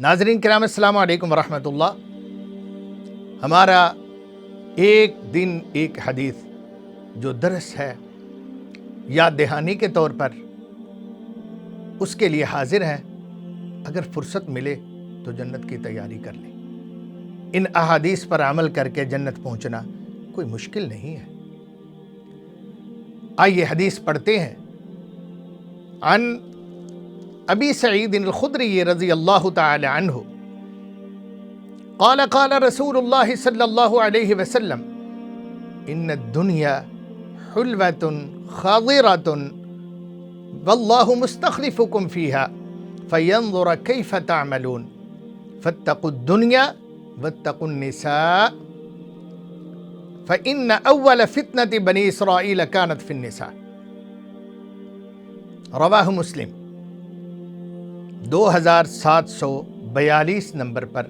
ناظرین کرام السلام علیکم ورحمۃ اللہ۔ ہمارا ایک دن ایک حدیث جو درس ہے یاد دہانی کے طور پر اس کے لیے حاضر ہے۔ اگر فرصت ملے تو جنت کی تیاری کر لیں۔ ان احادیث پر عمل کر کے جنت پہنچنا کوئی مشکل نہیں ہے۔ آئیے حدیث پڑھتے ہیں۔ عن ابی سعید الخدری رضی اللہ تعالی عنہ قال قال رسول اللہ صلی اللہ علیہ وسلم ان الدنیا حلوۃ خاضرۃ واللہ مستخلفکم فیہا فینظر کیف تعملون فاتقوا الدنیا واتقوا النساء فإن اول فتنة بنی اسرائیل كانت فی النساء۔ رواہ مسلم 2742 نمبر پر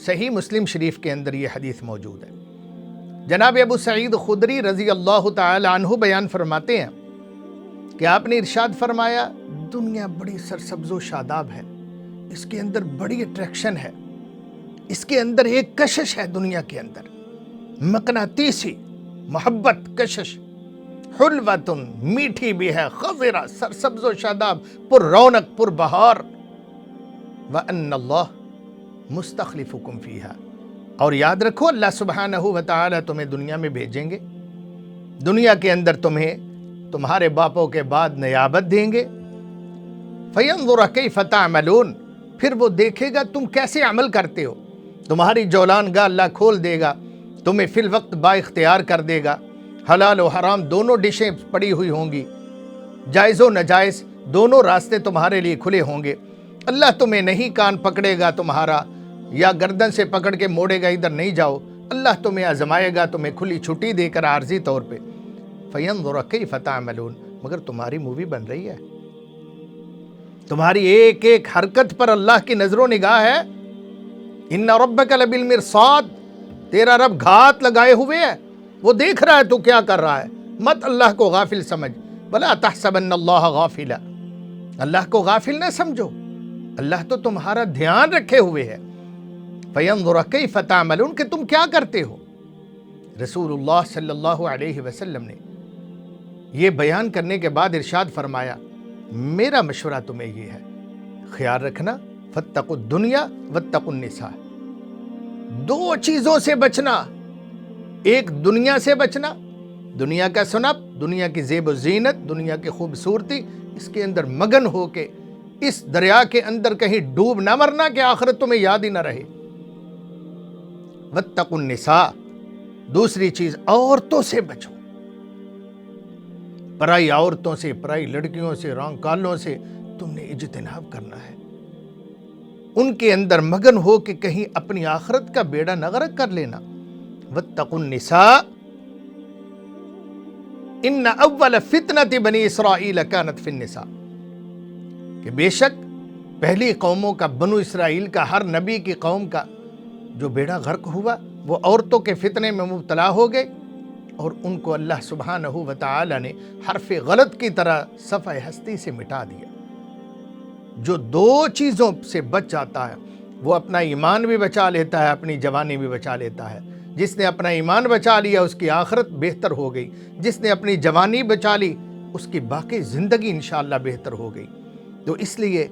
صحیح مسلم شریف کے اندر یہ حدیث موجود ہے۔ جناب ابو سعید خدری رضی اللہ تعالی عنہ بیان فرماتے ہیں کہ آپ نے ارشاد فرمایا، دنیا بڑی سرسبز و شاداب ہے، اس کے اندر بڑی اٹریکشن ہے، اس کے اندر ایک کشش ہے، دنیا کے اندر مقناطیسی محبت کشش، حلوۃ میٹھی بھی ہے، خضرہ سرسبز و شاداب، پر رونق پر بہار، وَأَنَّ اللَّهَ مُسْتَخْلِفُكُمْ فِيهَا، اور یاد رکھو اللہ سبحانہ وتعالی تمہیں دنیا میں بھیجیں گے، دنیا کے اندر تمہیں تمہارے باپوں کے بعد نیابت دیں گے۔ فَيَنظُرَ كَيْفَ تَعْمَلُونَ، پھر وہ دیکھے گا تم کیسے عمل کرتے ہو، تمہاری جولان گاہ اللہ کھول دے گا، تمہیں فی الوقت با اختیار کر دے گا، حلال و حرام دونوں ڈشیں پڑی ہوئی ہوں گی، جائز و ناجائز دونوں راستے تمہارے لیے کھلے ہوں گے۔ اللہ تمہیں نہیں کان پکڑے گا تمہارا، یا گردن سے پکڑ کے موڑے گا ادھر نہیں جاؤ، اللہ تمہیں آزمائے گا، تمہیں کھلی چھٹی دے کر عارضی طور پہ۔ فَيَنظُرَ كَيْفَ تَعْمَلُونَ، مگر تمہاری مووی بن رہی ہے، تمہاری ایک ایک حرکت پر اللہ کی نظر و نگاہ ہے۔ إِنَّ رَبَّكَ لَبِالْمِرْصَادِ، تیرا رب گھات لگائے ہوئے ہے، وہ دیکھ رہا ہے تو کیا کر رہا ہے، مت اللہ کو غافل سمجھ، وَلَا تَحْسَبَنَّ اللَّهَ غَافِلًا، اللہ کو غافل نہ سمجھو، اللہ تو تمہارا دھیان رکھے ہوئے ہے۔ فَيَنظُرَ كَيْفَ تَعْمَلُونَ، کہ تم کیا کرتے ہو۔ رسول اللہ صلی اللہ علیہ وسلم نے یہ بیان کرنے کے بعد ارشاد فرمایا، میرا مشورہ تمہیں یہ ہے، خیال رکھنا، فَاتَّقُوا الدُّنْيَا وَاتَّقُوا النِّسَاءَ، دو چیزوں سے بچنا، ایک دنیا سے بچنا، دنیا کا سنپ، دنیا کی زیب و زینت، دنیا کی خوبصورتی، اس کے اندر مگن ہو کے اس دریا کے اندر کہیں ڈوب نہ مرنا کہ آخرت تمہیں یاد ہی نہ رہے۔ وَاتَّقُوا النِّسَاءَ، دوسری چیز عورتوں سے بچو، پرائی عورتوں سے، پرائی لڑکیوں سے، رانگ کالوں سے تم نے اجتناب کرنا ہے، ان کے اندر مگن ہو کہ کہیں اپنی آخرت کا بیڑا نہ غرق کر لینا۔ وَاتَّقُوا النِّسَاءَ إِنَّ أَوَّلَ فِتْنَةِ بَنِي إِسْرَائِيلَ كَانَتْ فِي النِّسَاءِ، کہ بے شک پہلی قوموں کا، بنو اسرائیل کا، ہر نبی کی قوم کا جو بیڑا غرق ہوا وہ عورتوں کے فتنے میں مبتلا ہو گئے، اور ان کو اللہ سبحانہ وتعالی نے حرف غلط کی طرح صفحہ ہستی سے مٹا دیا۔ جو دو چیزوں سے بچ جاتا ہے وہ اپنا ایمان بھی بچا لیتا ہے، اپنی جوانی بھی بچا لیتا ہے۔ جس نے اپنا ایمان بچا لیا اس کی آخرت بہتر ہو گئی، جس نے اپنی جوانی بچا لی اس کی باقی زندگی انشاءاللہ بہتر ہو گئی۔ تو اس لیے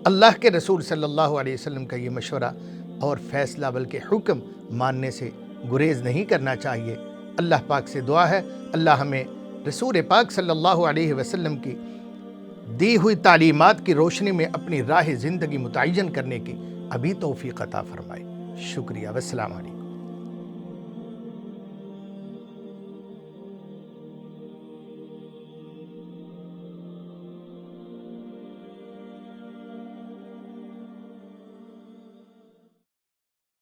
اللہ کے رسول صلی اللہ علیہ وسلم کا یہ مشورہ اور فیصلہ بلکہ حکم ماننے سے گریز نہیں کرنا چاہیے۔ اللہ پاک سے دعا ہے اللہ ہمیں رسول پاک صلی اللہ علیہ وسلم کی دی ہوئی تعلیمات کی روشنی میں اپنی راہ زندگی متعین کرنے کی ابھی توفیق عطا فرمائے۔ شکریہ، والسلام علیکم۔